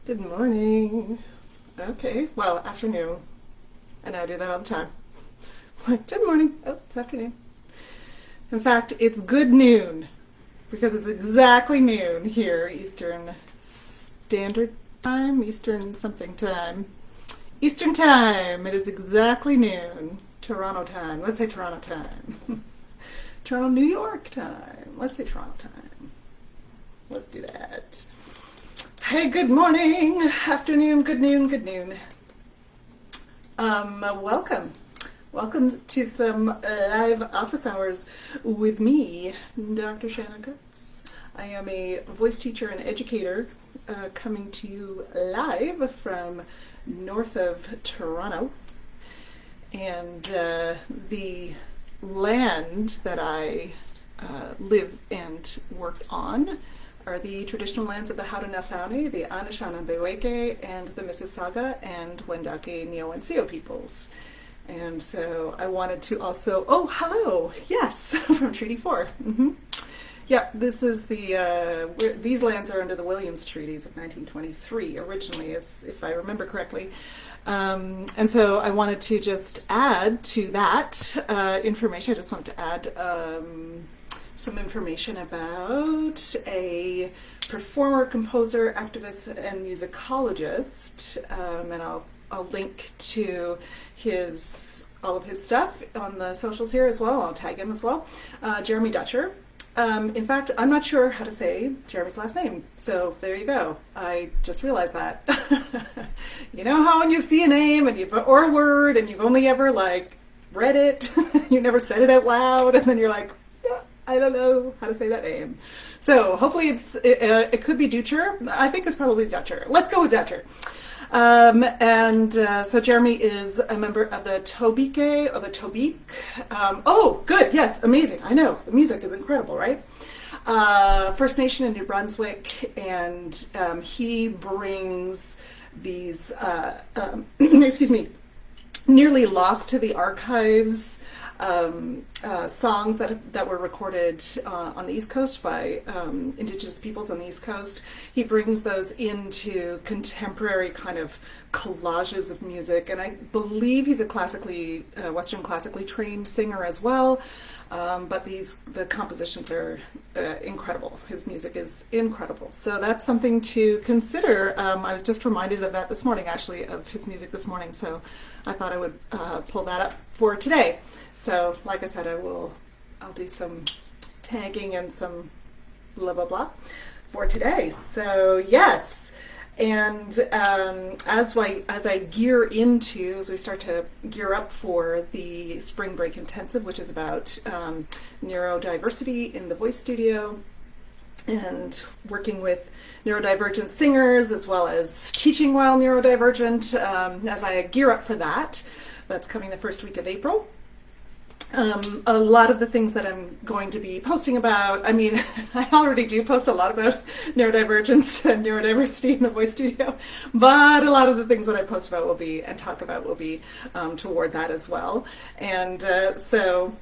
Good morning. Okay, well, afternoon. And I do that all the time. Like, good morning. Oh, it's afternoon. In fact, it's good noon because it's exactly noon here, Eastern Standard Time, Eastern something time. Eastern Time. It is exactly noon. Toronto time. Let's say Toronto time. Toronto, New York time. Let's say Toronto time. Let's do that. Hey, good morning, afternoon, good noon, good noon. Welcome. Welcome to some live office hours with me, Dr. Shannon Cooks. I am a voice teacher and educator coming to you live from north of Toronto. And the land that I live and work on are the traditional lands of the Haudenosaunee, the Anishinaabe, and the Mississauga and Wendake Neo-Nseo peoples. And so I wanted to also, oh, hello, yes, from Treaty 4. Yeah, this is these lands are under the Williams Treaties of 1923, originally, if I remember correctly. And so I wanted to just add to that information. I just wanted to add some information about a performer, composer, activist, and musicologist, and I'll link to all of his stuff on the socials here as well. I'll tag him as well. Jeremy Dutcher. In fact, I'm not sure how to say Jeremy's last name, so there you go. I just realized that. You know how when you see a name or a word and you've only ever read it, you never said it out loud, and then you're like, I don't know how to say that name. So hopefully it could be Dutcher. I think it's probably Dutcher. Let's go with Dutcher. So Jeremy is a member of the Tobike or the Tobik. Oh, good. Yes, amazing. I know. The music is incredible, right? First Nation in New Brunswick, and he brings these, excuse me, nearly lost to the archives songs that were recorded on the East Coast by indigenous peoples on the East Coast. He brings those into contemporary kind of collages of music, and I believe he's a Western classically trained singer as well. But the compositions are incredible. His music is incredible. So that's something to consider. I was just reminded of that this morning, actually, of his music this morning. So I thought I would pull that up for today. So, like I said, I'll do some tagging and some blah, blah, blah for today. So, yes. And as we start to gear up for the Spring Break Intensive, which is about neurodiversity in the voice studio and working with neurodivergent singers as well as teaching while neurodivergent, as I gear up for that, that's coming the first week of April. A lot of the things that I'm going to be posting about, I mean, I already do post a lot about neurodivergence and neurodiversity in the voice studio, but a lot of the things that I post about will be toward that as well. And so,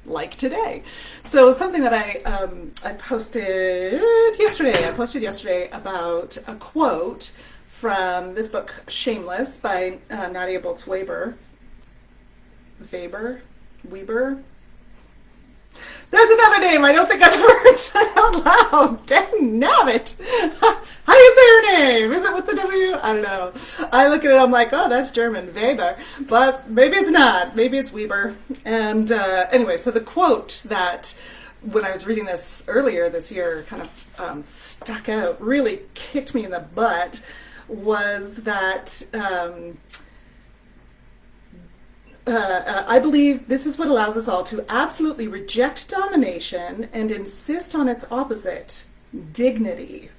like today. So something that I posted yesterday about a quote from this book, Shameless, by Nadia Bolz-Weber. Weber. There's another name I don't think I've ever said out loud. Dang nabbit. How do you say her name? Is it with the W? I don't know. I look at it, I'm like, oh, that's German, Weber. But maybe it's not. Maybe it's Weber. And anyway, so the quote that when I was reading this earlier this year kind of stuck out, really kicked me in the butt, was that I believe this is what allows us all to absolutely reject domination and insist on its opposite, dignity.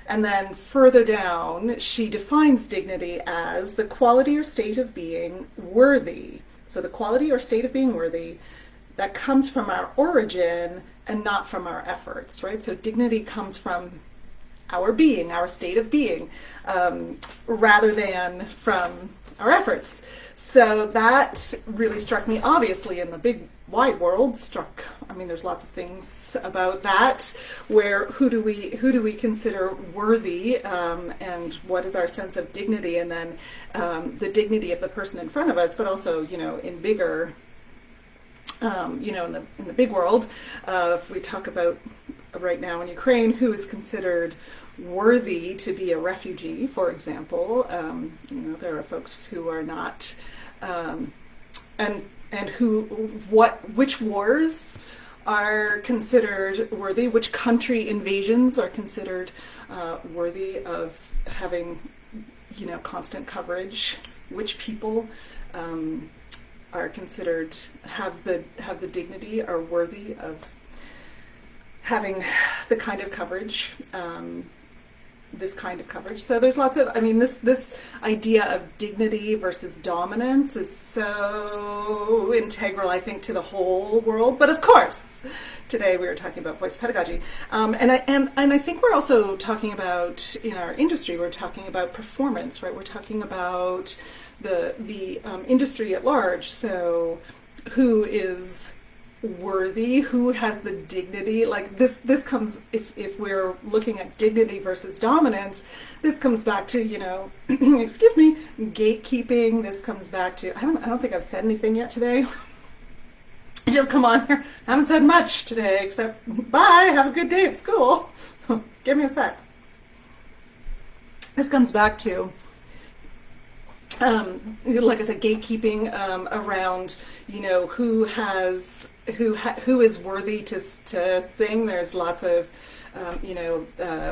And then further down, she defines dignity as the quality or state of being worthy. So the quality or state of being worthy that comes from our origin and not from our efforts, right? So dignity comes from our being, our state of being, rather than from our efforts. So that really struck me, obviously, in the big wide world struck. I mean, there's lots of things about that. Where who do we consider worthy, and what is our sense of dignity, and then the dignity of the person in front of us, but also in bigger, in the big world. If we talk about right now in Ukraine, who is considered worthy to be a refugee, for example. There are folks who are not, and which wars are considered worthy, which country invasions are considered worthy of having, constant coverage, which people are considered have the dignity, are worthy of having the kind of coverage, this kind of coverage. So there's lots of, this idea of dignity versus dominance is so integral, I think, to the whole world. But of course, today we were talking about voice pedagogy, and I think we're also talking about, in our industry, we're talking about performance, right? We're talking about the industry at large. So who is worthy, who has the dignity, like this comes, if we're looking at dignity versus dominance, this comes back to, excuse me, gatekeeping. This comes back to, I don't think I've said anything yet today. I just come on here, I haven't said much today except bye, have a good day at school. Give me a sec. This comes back to like I said, gatekeeping around, who is worthy to sing. There's lots of,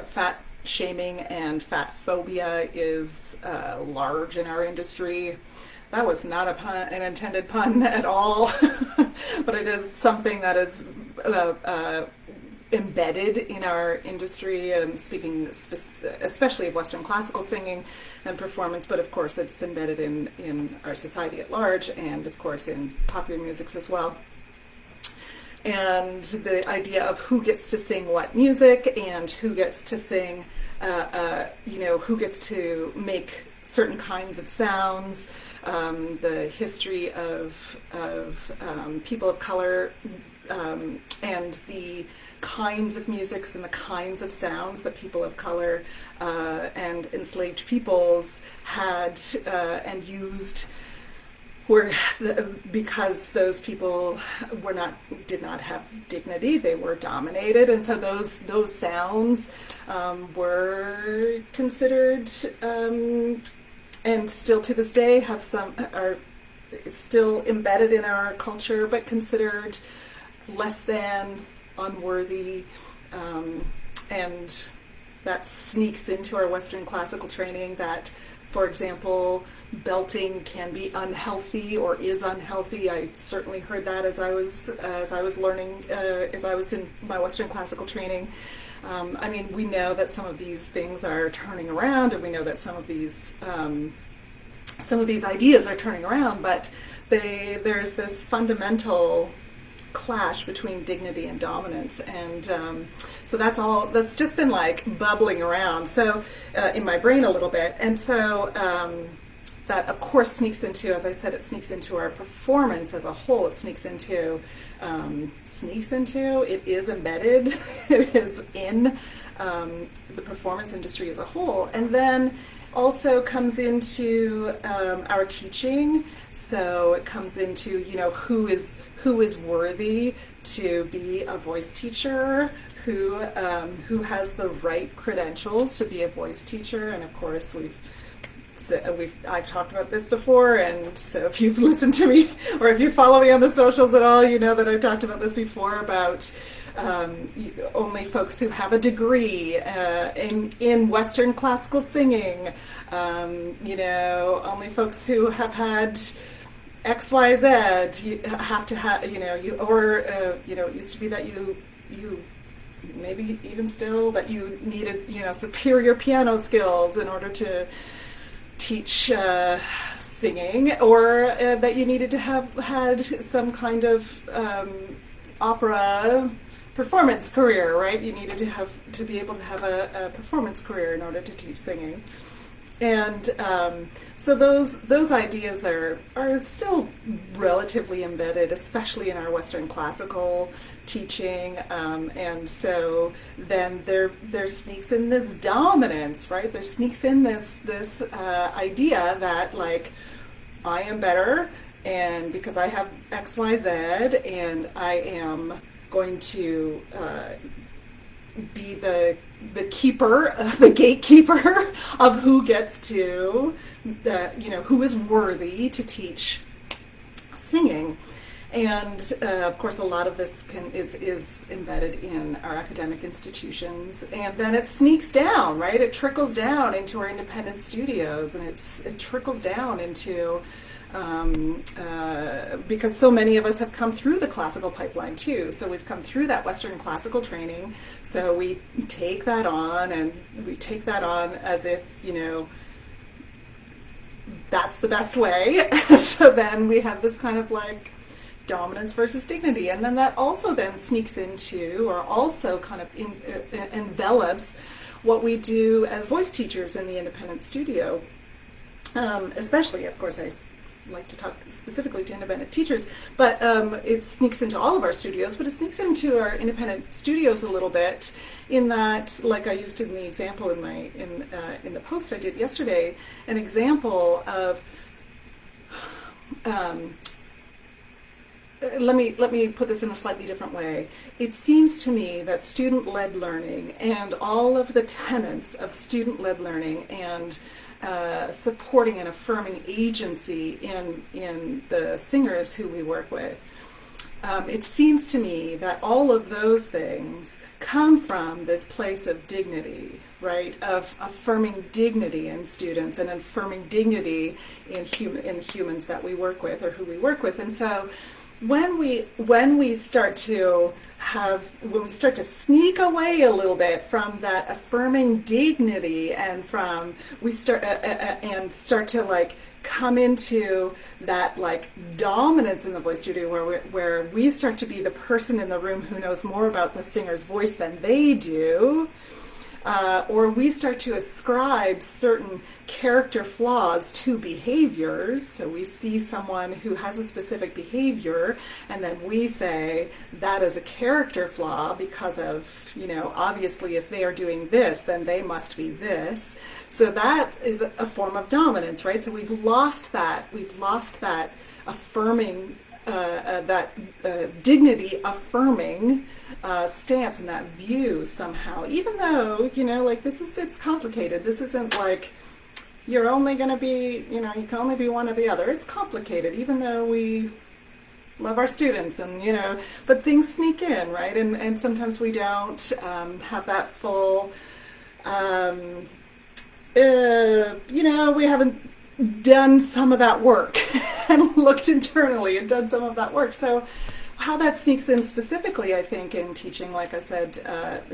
fat shaming and fat phobia is large in our industry. That was not an intended pun at all, but it is something that is embedded in our industry, speaking especially of Western classical singing and performance, but of course it's embedded in our society at large, and of course in popular music as well. And the idea of who gets to sing what music, and who gets to sing, who gets to make certain kinds of sounds, the history of people of color, and the kinds of musics and the kinds of sounds that people of color and enslaved peoples had and used, because those people did not have dignity. They were dominated, and so those sounds were considered, and still to this day are still embedded in our culture, but considered less than, unworthy, and that sneaks into our Western classical training. That, for example, belting can be unhealthy or is unhealthy. I certainly heard that as I was learning, as I was in my Western classical training. We know that some of these things are turning around, and we know that some of these ideas are turning around, but there's this fundamental clash between dignity and dominance, and so that's just been like bubbling around in my brain a little bit. And so that of course sneaks into, as I said, it sneaks into our performance as a whole. It it is embedded, it is in the performance industry as a whole, and then also comes into our teaching. So it comes into, who is worthy to be a voice teacher, who has the right credentials to be a voice teacher. And of course I've talked about this before, and so if you've listened to me or if you follow me on the socials at all, you know that I've talked about this before, about only folks who have a degree in Western classical singing, only folks who have had XYZ, you have to have, it used to be that you maybe even still, that you needed, superior piano skills in order to teach singing, or that you needed to have had some kind of opera performance career, right? You needed to be able to have a performance career in order to teach singing. And so those ideas are still relatively embedded, especially in our Western classical teaching. And so then there sneaks in this dominance, right? There sneaks in this idea that like I am better, and because I have X, Y, Z, and I am going to be the keeper, the gatekeeper of who gets to, who is worthy to teach singing. And of course, a lot of this is embedded in our academic institutions, and then it sneaks down, right? It trickles down into our independent studios, and it trickles down into because so many of us have come through the classical pipeline too. So we've come through that Western classical training. So we take that on, and we take that on as if, that's the best way. So then we have this kind of like dominance versus dignity. And then that also then sneaks into, or also kind of envelops what we do as voice teachers in the independent studio. Especially, of course, I like to talk specifically to independent teachers, but it sneaks into all of our studios, but it sneaks into our independent studios a little bit in that, like I used in the example in the post I did yesterday, an example of let me put this in a slightly different way. It seems to me that student-led learning and all of the tenets of student-led learning and supporting and affirming agency in the singers who we work with, it seems to me that all of those things come from this place of dignity, right? Of affirming dignity in students and affirming dignity in humans that we work with or who we work with. And so when we start to sneak away a little bit from that affirming dignity, and start to like come into that like dominance in the voice studio, where we start to be the person in the room who knows more about the singer's voice than they do. Or we start to ascribe certain character flaws to behaviors. So we see someone who has a specific behavior, and then we say that is a character flaw because of, obviously if they are doing this, then they must be this. So that is a form of dominance, right? So we've lost that affirming, that dignity affirming stance and that view somehow, even though, it's complicated. This isn't like you're only going to be, you can only be one or the other. It's complicated, even though we love our students and, but things sneak in, right? And sometimes we don't have that full, we haven't done some of that work and looked internally and done some of that work. So how that sneaks in specifically, I think, in teaching, like I said,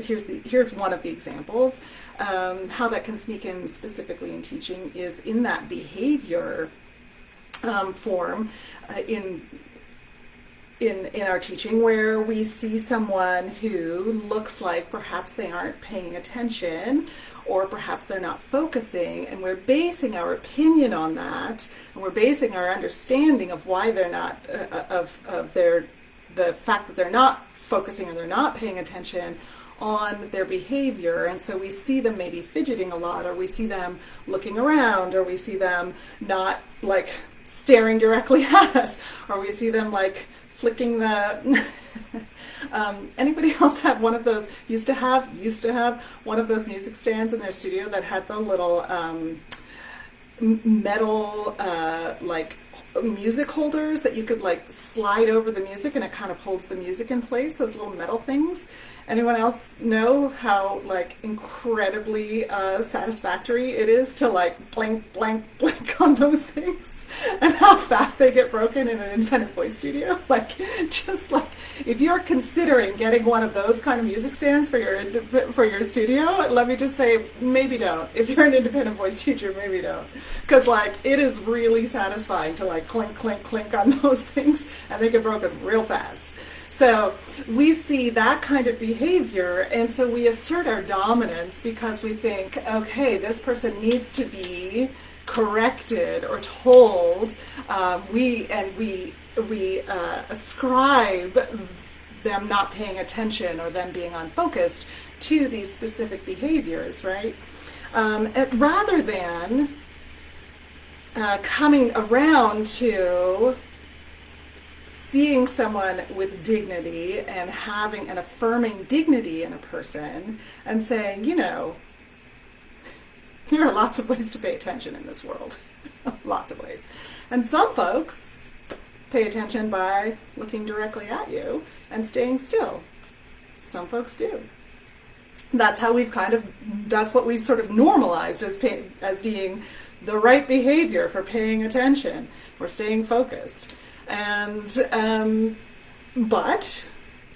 here's one of the examples. How that can sneak in specifically in teaching is in that behavior form in our teaching, where we see someone who looks like perhaps they aren't paying attention, or perhaps they're not focusing, and we're basing our opinion on that, and we're basing our understanding of why they're not, the fact that they're not focusing or they're not paying attention on their behavior. And so we see them maybe fidgeting a lot, or we see them looking around, or we see them not like staring directly at us, or we see them like flicking the anybody else have one of those, used to have one of those music stands in their studio that had the little metal like music holders that you could like slide over the music, and it kind of holds the music in place, those little metal things? Anyone else know how like incredibly satisfactory it is to like blank on those things, and how fast they get broken in an independent voice studio? Like, just like, if you're considering getting one of those kind of music stands for your studio, let me just say, maybe don't. If you're an independent voice teacher, maybe don't, because like it is really satisfying to like clink on those things, and they get broken real fast. So we see that kind of behavior, and so we assert our dominance because we think, okay, this person needs to be corrected or told. We ascribe them not paying attention or them being unfocused to these specific behaviors, right? Rather than coming around to seeing someone with dignity and having an affirming dignity in a person and saying, you know, there are lots of ways to pay attention in this world. Lots of ways. And some folks pay attention by looking directly at you and staying still. Some folks do. That's how that's what we've sort of normalized as being the right behavior for paying attention or staying focused. And, but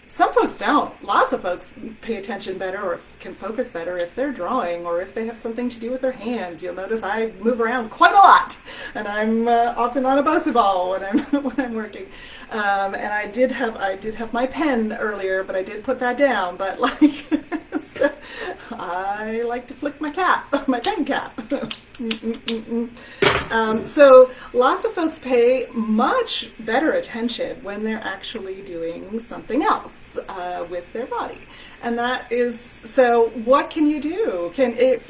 some folks don't. Lots of folks pay attention better or can focus better if they're drawing or if they have something to do with their hands. You'll notice I move around quite a lot, and I'm often on a BOSU ball when I'm working. And I did have my pen earlier, but I did put that down. But so I like to flick my cap, my pen cap. So lots of folks pay much better attention when they're actually doing something else with their body, and that is, so what can you do? If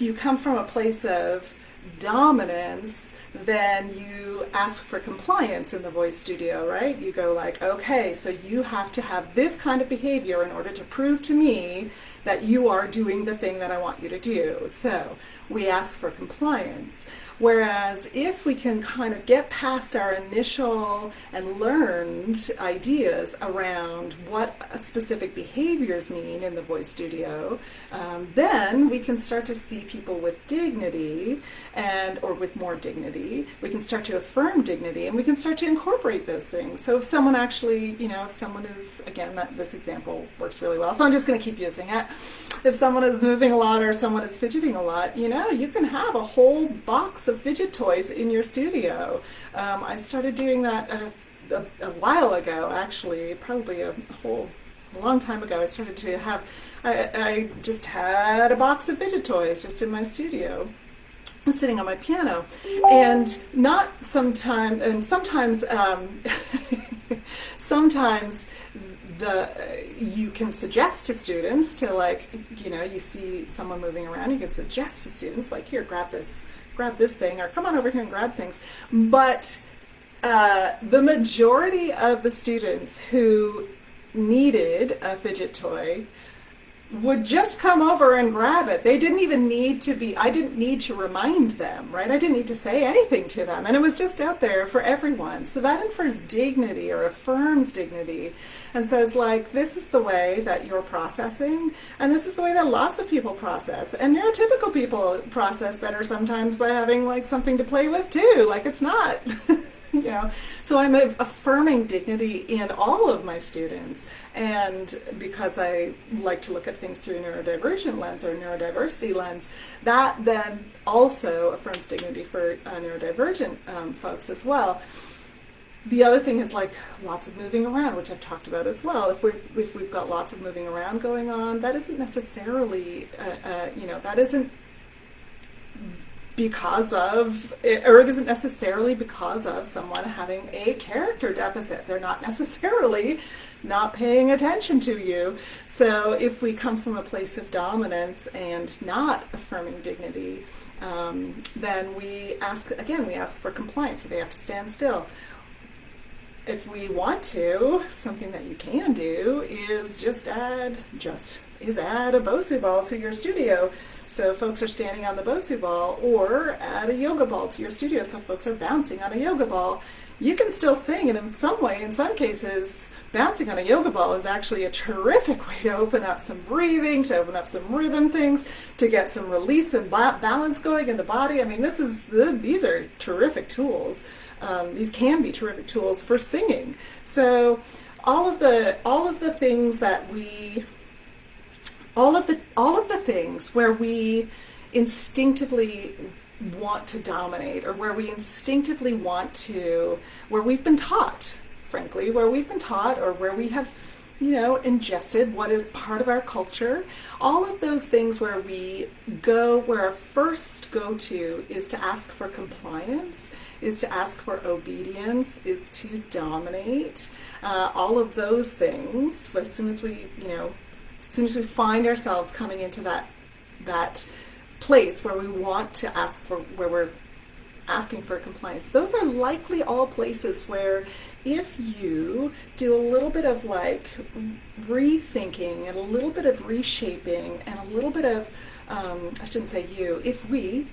you come from a place of dominance, then you ask for compliance in the voice studio, right? You go like, okay, so you have to have this kind of behavior in order to prove to me that you are doing the thing that I want you to do. So we ask for compliance. Whereas if we can kind of get past our initial and learned ideas around what specific behaviors mean in the voice studio, then we can start to see people with dignity or with more dignity. We can start to affirm dignity, and we can start to incorporate those things. So if someone actually, if someone is, again, this example works really well, so I'm just going to keep using it. If someone is moving a lot or someone is fidgeting a lot, you can have a whole box of fidget toys in your studio. I started doing that a while ago, actually, probably a long time ago. I started to have, I just had a box of fidget toys just in my studio, sitting on my piano, and sometimes you can suggest to students to you see someone moving around, you can suggest to students here, grab this thing, or come on over here and grab things. But the majority of the students who needed a fidget toy would just come over and grab it. They didn't even I didn't need to remind them, right? I didn't need to say anything to them, and it was just out there for everyone. So that infers dignity or affirms dignity and says, this is the way that you're processing, and this is the way that lots of people process. And neurotypical people process better sometimes by having something to play with too. It's not So I'm affirming dignity in all of my students, and because I like to look at things through a neurodivergent lens or neurodiversity lens, that then also affirms dignity for neurodivergent folks as well. The other thing is lots of moving around, which I've talked about as well. If we've got lots of moving around going on, that isn't necessarily that isn't because of, or it isn't necessarily because of someone having a character deficit. They're not necessarily not paying attention to you. So if we come from a place of dominance and not affirming dignity, then we ask for compliance, so they have to stand still. If we want to, something that you can do is add a BOSU ball to your studio. So folks are standing on the BOSU ball, or add a yoga ball to your studio so folks are bouncing on a yoga ball. You can still sing, and in some cases, bouncing on a yoga ball is actually a terrific way to open up some breathing, to open up some rhythm things, to get some release and balance going in the body. I mean, these are terrific tools. These can be terrific tools for singing. So all of the things that all of the things where we instinctively want to dominate, or where we instinctively where we've been taught frankly, where we've been taught or where we have, ingested what is part of our culture. All of those things where our first go-to is to ask for compliance, is to ask for obedience, is to dominate. All of those things, as soon as we find ourselves coming into that place where we want to ask for, where we're asking for compliance, those are likely all places where if you do a little bit of like rethinking and a little bit of reshaping and a little bit of, if we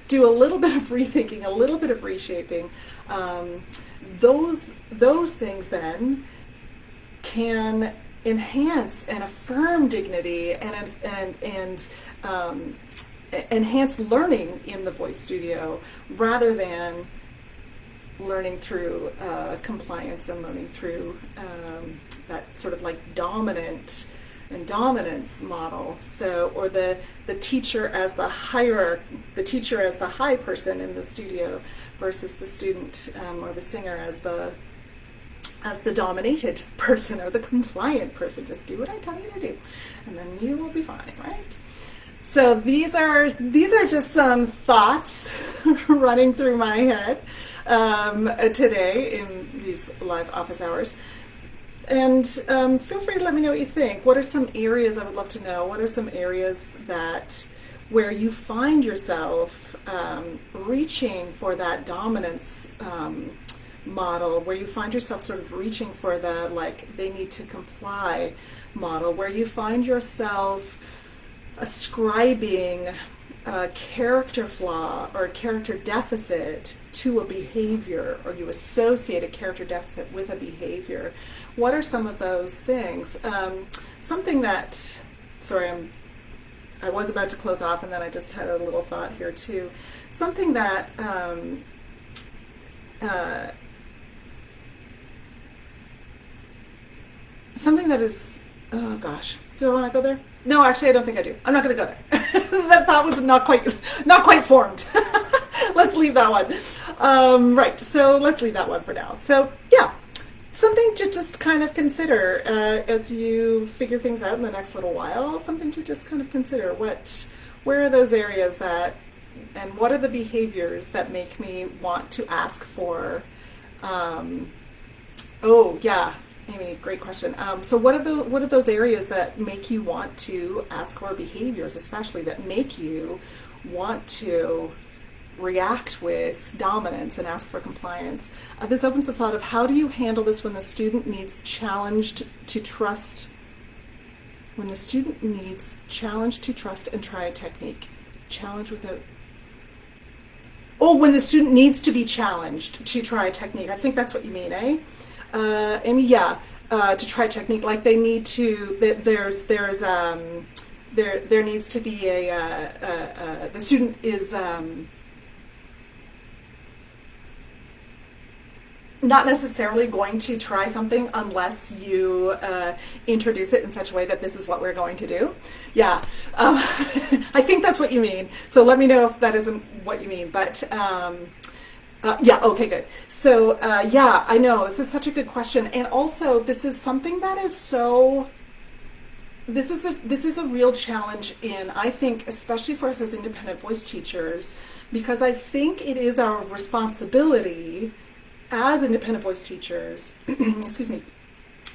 do a little bit of rethinking, a little bit of reshaping, those things then can enhance and affirm dignity and enhance learning in the voice studio rather than learning through compliance and learning through that sort of like dominance model. So, or the teacher as the high person in the studio versus the student or the singer as the dominated person or the compliant person. Just do what I tell you to do, and then you will be fine, right? So these are just some thoughts running through my head today in these live office hours. And feel free to let me know what you think. What are some areas I would love to know? What are some areas where you find yourself reaching for that dominance model, where you find yourself sort of reaching for the like they need to comply model, where you find yourself ascribing a character flaw or a character deficit to a behavior, or you associate a character deficit with a behavior. What are some of those things? Something that, I was about to close off and then I just had a little thought here too. Something that is, oh gosh, do I want to go there? No, actually, I don't think I do. I'm not going to go there. That thought was not quite formed. Let's leave that one. Right, so let's leave that one for now. So, yeah, something to just kind of consider as you figure things out in the next little while. Something to just kind of consider. Where are those areas and what are the behaviors that make me want to ask for? Amy, great question. So what are those areas that make you want to ask for behaviors, especially that make you want to react with dominance and ask for compliance? This opens the thought of how do you handle this when the student needs challenged to trust? When the student needs challenged to trust and try a technique. Challenge without... Oh, when the student needs to be challenged to try a technique. I think that's what you mean, eh? Amy, yeah, to try technique, like they need to, there needs to be the student is not necessarily going to try something unless you introduce it in such a way that this is what we're going to do. Yeah, I think that's what you mean. So let me know if that isn't what you mean, but okay, good. So, I know, this is such a good question. And also, this is something that is this is a real challenge I think, especially for us as independent voice teachers, because I think it is our responsibility as independent voice teachers, excuse me,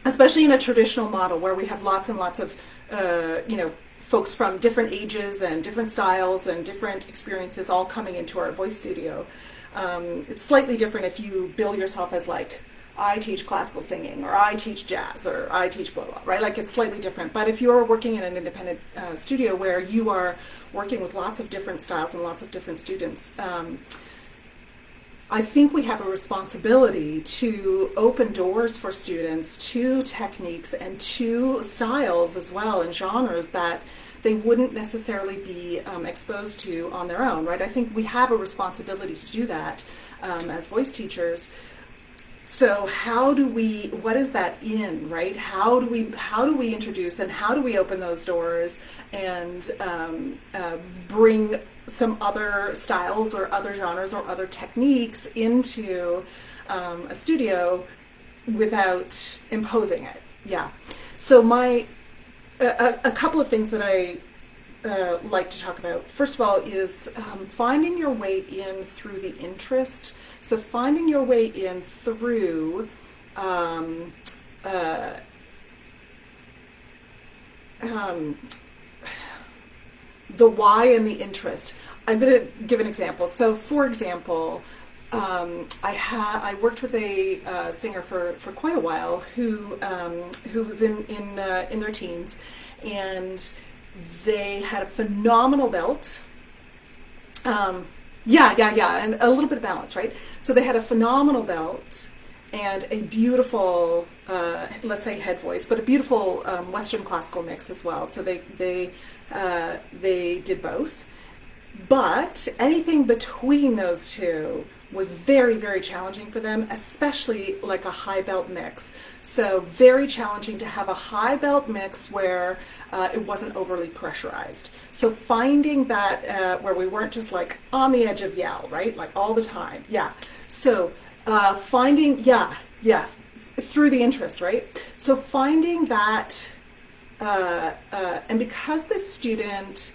especially in a traditional model where we have lots and lots of, folks from different ages and different styles and different experiences all coming into our voice studio. It's slightly different if you bill yourself as like, I teach classical singing, or I teach jazz, or I teach blah, blah, right? Like it's slightly different. But if you're working in an independent studio where you are working with lots of different styles and lots of different students, I think we have a responsibility to open doors for students to techniques and to styles as well, and genres that they wouldn't necessarily be exposed to on their own, right? I think we have a responsibility to do that as voice teachers. So what is that in, right? How do we introduce and how do we open those doors and bring some other styles or other genres or other techniques into a studio without imposing it. Yeah. So a couple of things that I like to talk about. First of all is finding your way in through the interest. So finding your way in through the why and the interest. I'm going to give an example. So for example, I worked with a singer for quite a while who was in their teens, and they had a phenomenal belt. And a little bit of balance, right? So they had a phenomenal belt and a beautiful, let's say head voice, but a beautiful Western classical mix as well. So they did both. But anything between those two was very, very challenging for them, especially like a high belt mix. So very challenging to have a high belt mix where it wasn't overly pressurized. So finding that where we weren't just like on the edge of yell, right? Like all the time. Yeah. So finding, through the interest, right? So finding that, and because the student,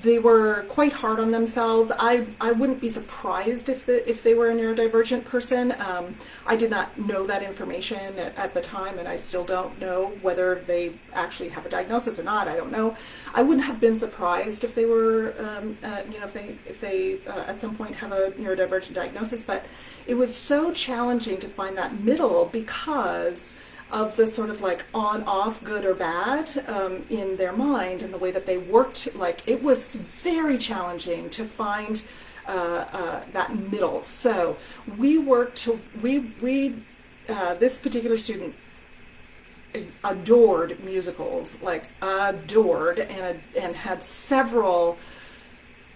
they were quite hard on themselves. I wouldn't be surprised if they were a neurodivergent person. I did not know that information at the time, and I still don't know whether they actually have a diagnosis or not. I don't know. I wouldn't have been surprised if they were, if they at some point have a neurodivergent diagnosis. But it was so challenging to find that middle because of the sort of like on-off, good or bad in their mind and the way that they worked. Like it was very challenging to find that middle. So we worked to, this particular student adored musicals, like adored, and had several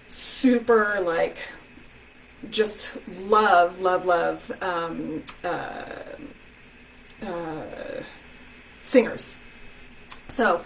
super like just love singers. So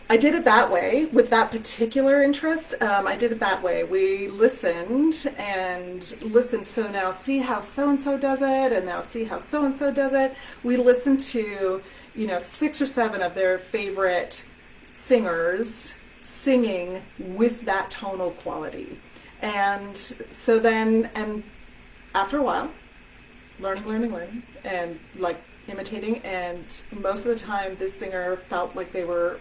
I did it that way with that particular interest. I did it that way. We listened. So now see how so-and-so does it, and now see how so-and-so does it. We listened to, 6 or 7 of their favorite singers singing with that tonal quality. And so then, and after a while, learning, and like imitating, and most of the time this singer felt like they were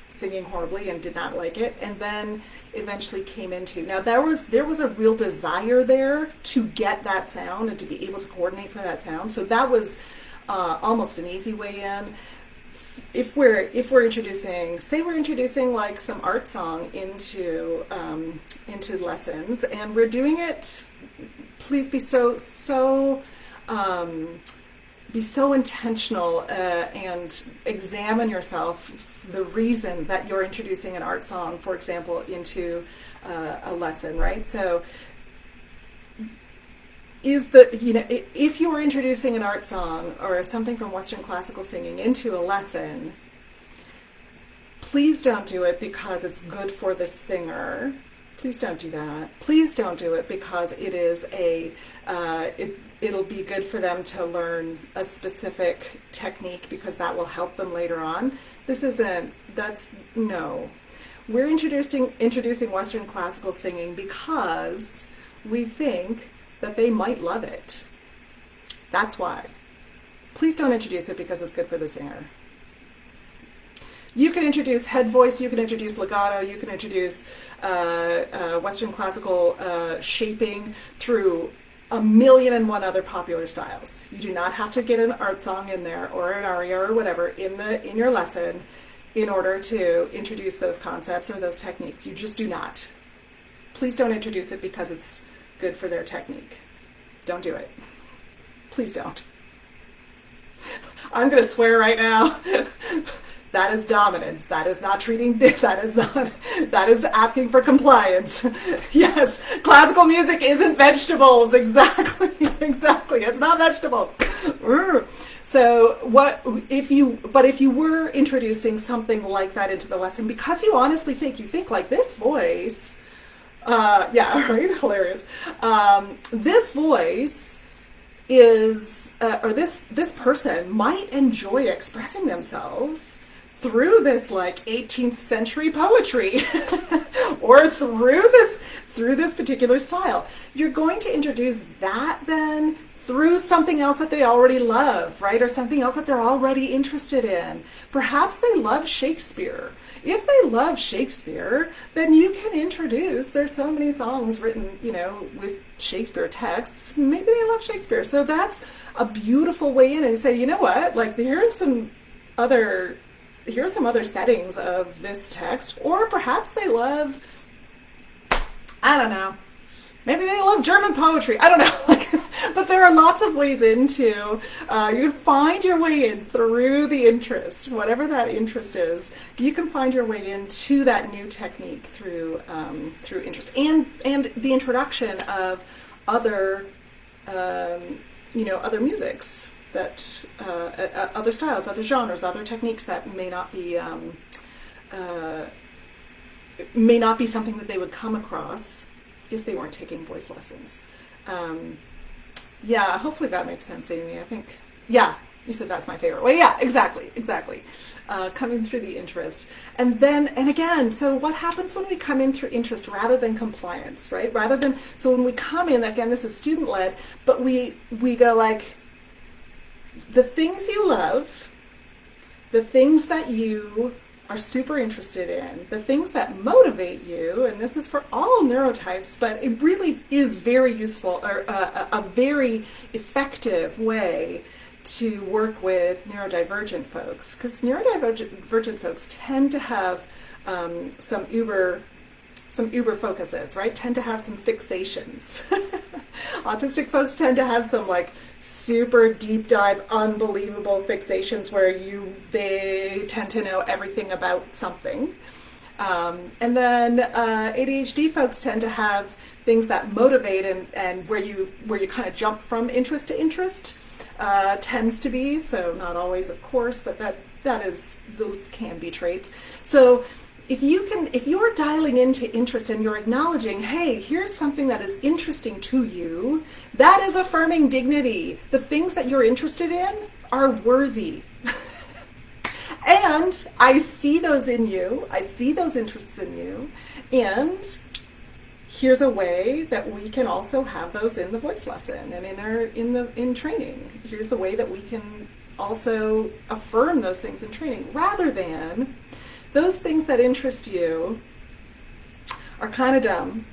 singing horribly and did not like it, and then eventually came into, now there was a real desire there to get that sound and to be able to coordinate for that sound. So that was almost an easy way in. If we're introducing, say we're introducing like some art song into lessons, and we're doing it, please be be so intentional and examine yourself, the reason that you're introducing an art song, for example, into a lesson, right? So if you're introducing an art song or something from Western classical singing into a lesson, please don't do it because it's good for the singer. Please don't do that. Please don't do it because it is it'll be good for them to learn a specific technique because that will help them later on. No. We're introducing Western classical singing because we think that they might love it. That's why. Please don't introduce it because it's good for the singer. You can introduce head voice, you can introduce legato, you can introduce Western classical shaping through 1,000,001 other popular styles. You do not have to get an art song in there or an aria or whatever in your lesson in order to introduce those concepts or those techniques. You just do not. Please don't introduce it because it's good for their technique. Don't do it. Please don't. I'm going to swear right now. That is dominance. That is not treating, that is asking for compliance. Yes, classical music isn't vegetables. Exactly. It's not vegetables. So if you were introducing something like that into the lesson because you honestly think like this voice Yeah, right? Hilarious. This voice is, or this person might enjoy expressing themselves through this like 18th century poetry or through this particular style. You're going to introduce that then through something else that they already love, right? Or something else that they're already interested in. Perhaps they love Shakespeare. If they love Shakespeare, then you can introduce, there's so many songs written, with Shakespeare texts. Maybe they love Shakespeare. So that's a beautiful way in and say, you know what, like here's some other settings of this text. Or perhaps they love, I don't know, maybe they love German poetry. I don't know. But there are lots of ways into, you can find your way in through the interest, whatever that interest is. You can find your way into that new technique through interest and the introduction of other, other musics that, other styles, other genres, other techniques that may not be something that they would come across if they weren't taking voice lessons. Yeah, hopefully that makes sense, Amy. I think, yeah, you said that's my favorite way. Yeah, exactly. Coming through the interest. And again, so what happens when we come in through interest rather than compliance, right? So when we come in, again, this is student-led, but we go like, the things you love, the things that you are super interested in, the things that motivate you, and this is for all neurotypes, but it really is very useful, or a very effective way to work with neurodivergent folks, because neurodivergent folks tend to have some uber focuses, right? Tend to have some fixations. Autistic folks tend to have some like super deep dive, unbelievable fixations where they tend to know everything about something. And then ADHD folks tend to have things that motivate and where you kind of jump from interest to interest, tends to be, so not always of course, but those can be traits. So if you're dialing into interest and you're acknowledging, hey, here's something that is interesting to you, that is affirming dignity. The things that you're interested in are worthy. And I see those in you. I see those interests in you. And here's a way that we can also have those in the voice lesson and in training. Here's the way that we can also affirm those things in training, rather than those things that interest you are kind of dumb,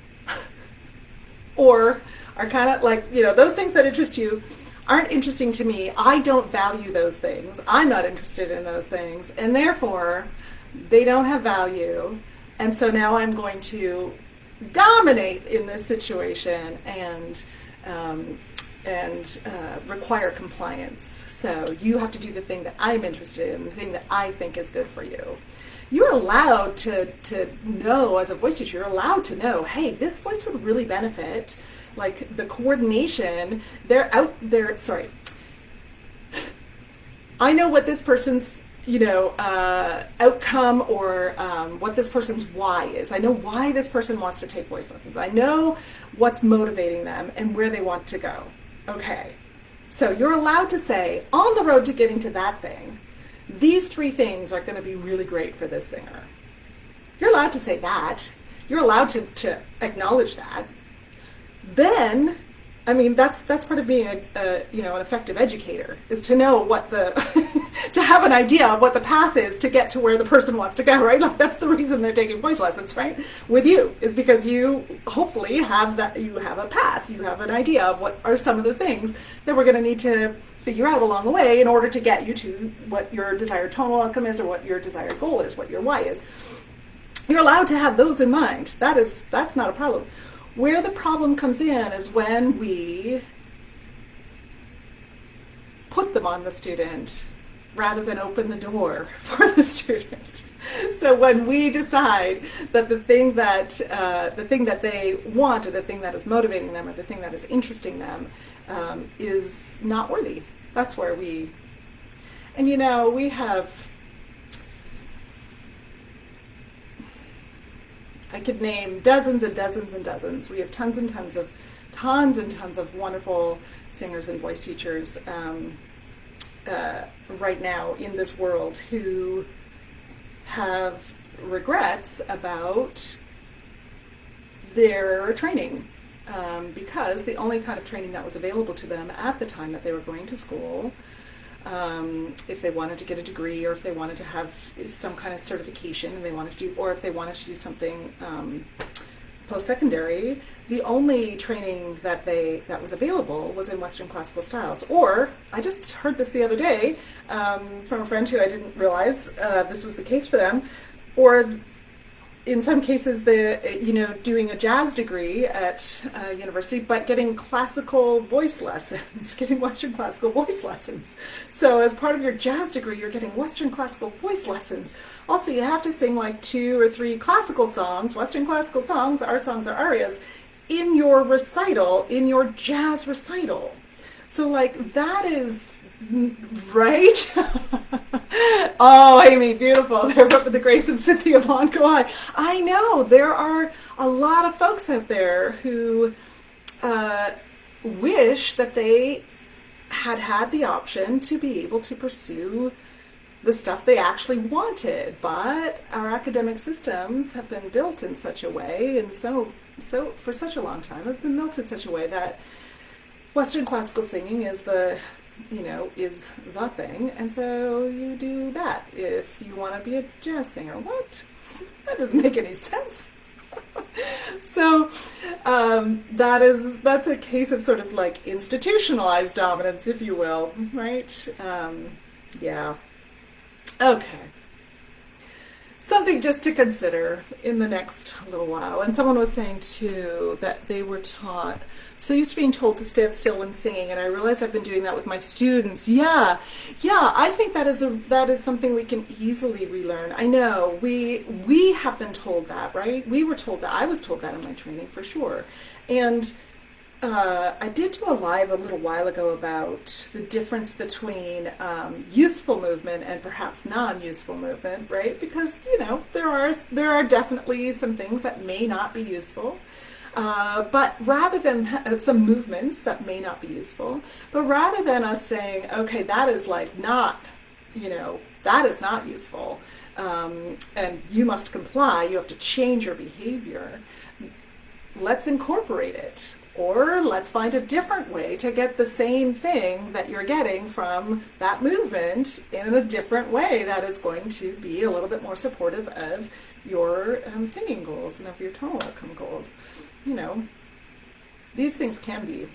or are kind of like, those things that interest you aren't interesting to me. I don't value those things. I'm not interested in those things, and therefore they don't have value. And so now I'm going to dominate in this situation and require compliance. So you have to do the thing that I'm interested in, the thing that I think is good for you. You're allowed to know, as a voice teacher, you're allowed to know, hey, this voice would really benefit, like the coordination, I know what this person's, outcome or what this person's why is. I know why this person wants to take voice lessons. I know what's motivating them and where they want to go. Okay, so you're allowed to say, on the road to getting to that thing, these 3 things are going to be really great for this singer. You're allowed to say that. You're allowed to acknowledge that. Then, that's part of being an effective educator, is to know what to have an idea of what the path is to get to where the person wants to go, right? Like that's the reason they're taking voice lessons, right? With you, is because you hopefully have a path, you have an idea of what are some of the things that we're going to need to figure out along the way in order to get you to what your desired tonal outcome is, or what your desired goal is, what your why is. You're allowed to have those in mind. That's not a problem. Where the problem comes in is when we put them on the student rather than open the door for the student. So when we decide that the thing that they want, or the thing that is motivating them, or the thing that is interesting them, is not worthy, that's where we have I could name dozens and dozens and dozens. We have tons and tons of wonderful singers and voice teachers right now in this world who have regrets about their training, because the only kind of training that was available to them at the time that they were going to school, if they wanted to get a degree, or if they wanted to have some kind of certification and they wanted to do, or if they wanted to do something post-secondary, the only training that was available was in Western classical styles. Or, I just heard this the other day from a friend who I didn't realize this was the case for them, or in some cases, doing a jazz degree at university, but getting classical voice lessons, getting Western classical voice lessons. So as part of your jazz degree, you're getting Western classical voice lessons. Also, you have to sing like 2 or 3 classical songs, Western classical songs, art songs or arias, in your recital, in your jazz recital. So like that is, right? Oh, Amy, beautiful. There, but with the grace of Cynthia Von Kawhi. I know, there are a lot of folks out there who wish that they had the option to be able to pursue the stuff they actually wanted, but our academic systems have been built in such a way, and so for such a long time have been built in such a way that Western classical singing is the thing, and so you do that if you want to be a jazz singer. What? That doesn't make any sense. So that's a case of sort of like institutionalized dominance, if you will, right? Yeah. Okay. Something just to consider in the next little while. And someone was saying too that they were taught, so used to being told to stand still when singing, and I realized I've been doing that with my students. Yeah, I think that is something we can easily relearn. I know we have been told that, right? We were told that. I was told that in my training for sure. And I did do a live a little while ago about the difference between useful movement and perhaps non-useful movement, right? Because there are definitely some things that may not be useful, but rather than some movements that may not be useful, but rather than us saying, okay, that is like not, that is not useful, and you must comply, you have to change your behavior. Let's incorporate it. Or let's find a different way to get the same thing that you're getting from that movement in a different way that is going to be a little bit more supportive of your singing goals and of your tonal outcome goals. These things can be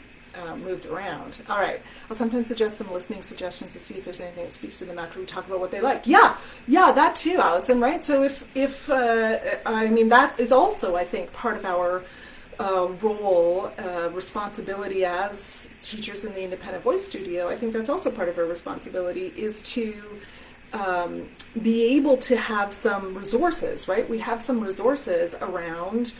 moved around. All right. I'll sometimes suggest some listening suggestions to see if there's anything that speaks to them after we talk about what they like. Yeah, that too, Allison, right? So if that is also, I think, part of our role, responsibility as teachers in the independent voice studio. I think that's also part of our responsibility, is to be able to have some resources, right? We have some resources around.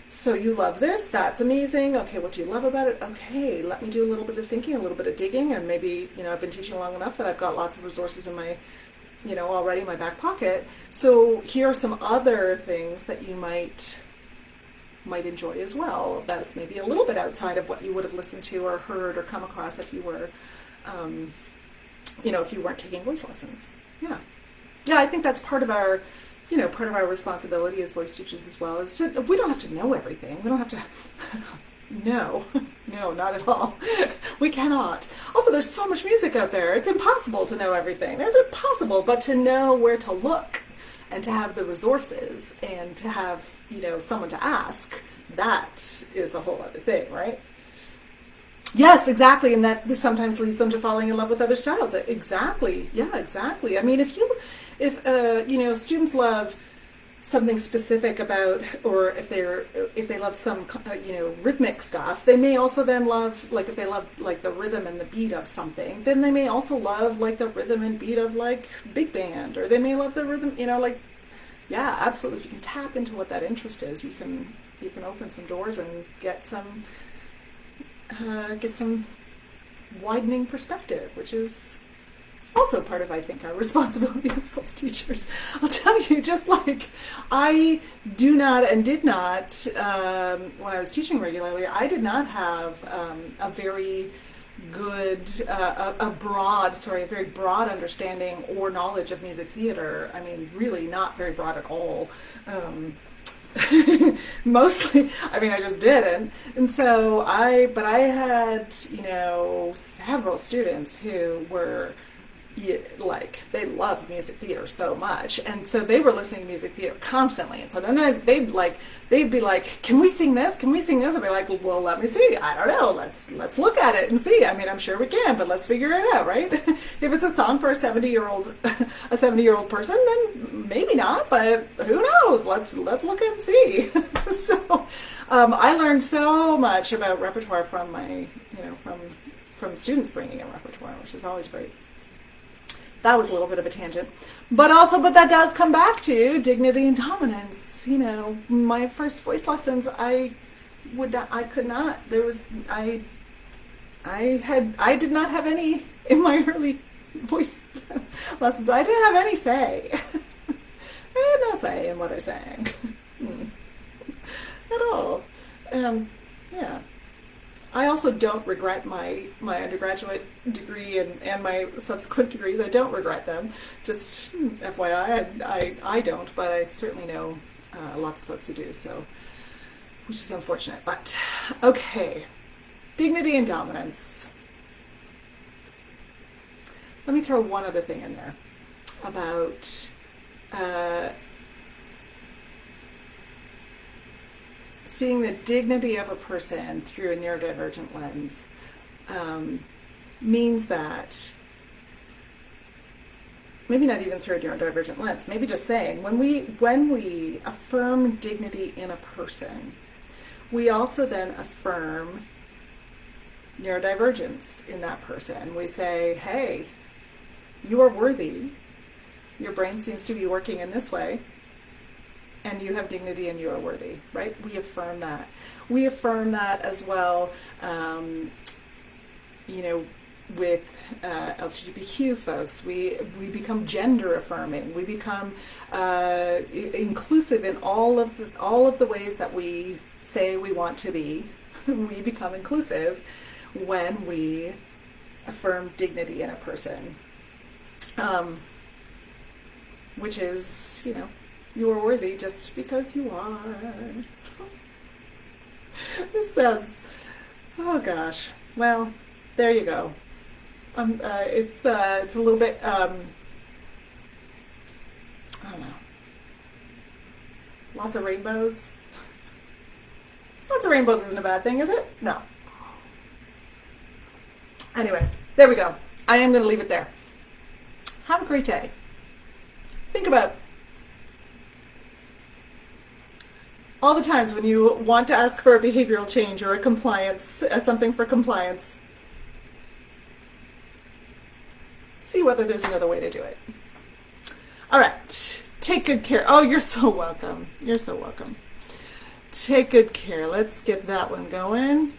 So you love this, that's amazing. Okay, what do you love about it? Okay, let me do a little bit of thinking, a little bit of digging, and maybe, I've been teaching long enough that I've got lots of resources in my, already in my back pocket. So here are some other things that you might enjoy as well. That's maybe a little bit outside of what you would have listened to or heard or come across if you were, if you weren't taking voice lessons. Yeah, I think that's part of our, part of our responsibility as voice teachers as well. Is we don't have to know everything. We don't have to. No, not at all. We cannot. Also, there's so much music out there. It's impossible to know everything. It's impossible, but to know where to look, and to have the resources, and to have, someone to ask, that is a whole other thing, right? Yes, exactly, and that sometimes leads them to falling in love with other styles. Exactly, yeah, exactly. I mean, if students love something specific about, or if they love some, rhythmic stuff, they may also then love, like if they love like the rhythm and the beat of something, then they may also love like the rhythm and beat of like big band, or they may love the rhythm, yeah, absolutely. If you can tap into what that interest is, you can open some doors and get some widening perspective, which is also part of, I think, our responsibility as voice teachers. I'll tell you, just like I do not and did not, when I was teaching regularly, I did not have a very good, a very broad understanding or knowledge of music theater. I mean, really not very broad at all. Mostly, I mean, I just didn't. And so but I had, several students who were, they loved music theater so much, and so they were listening to music theater constantly. And so then they'd be like, "Can we sing this? Can we sing this?" I'd be like, "Well, let me see. I don't know. Let's look at it and see. I mean, I'm sure we can, but let's figure it out, right?" If it's a song for a 70-year-old person, then maybe not. But who knows? Let's look and see. So I learned so much about repertoire from my, from students bringing in repertoire, which is always great. That was a little bit of a tangent, but that does come back to dignity and dominance. My first voice lessons, I did not have any in my early voice lessons. I didn't have any say. I had no say in what I sang at all. Yeah. I also don't regret my undergraduate degree and my subsequent degrees. I don't regret them. Just FYI, I don't, but I certainly know lots of folks who do, so, which is unfortunate. But, okay, dignity and dominance. Let me throw one other thing in there about seeing the dignity of a person through a neurodivergent lens means that, maybe not even through a neurodivergent lens, maybe just saying, when we affirm dignity in a person, we also then affirm neurodivergence in that person. We say, hey, you are worthy. Your brain seems to be working in this way. And you have dignity and you are worthy, right? We affirm that. We affirm that as well, with LGBTQ folks. We become gender affirming. We become inclusive in all of the ways that we say we want to be. We become inclusive when we affirm dignity in a person, which is, you are worthy just because you are. This sounds, oh gosh. Well, there you go. It's a little bit, I don't know. Lots of rainbows. Lots of rainbows isn't a bad thing, is it? No. Anyway, there we go. I am going to leave it there. Have a great day. Think about all the times when you want to ask for a behavioral change or a compliance, something for compliance. See whether there's another way to do it. All right. Take good care. Oh, you're so welcome. You're so welcome. Take good care. Let's get that one going.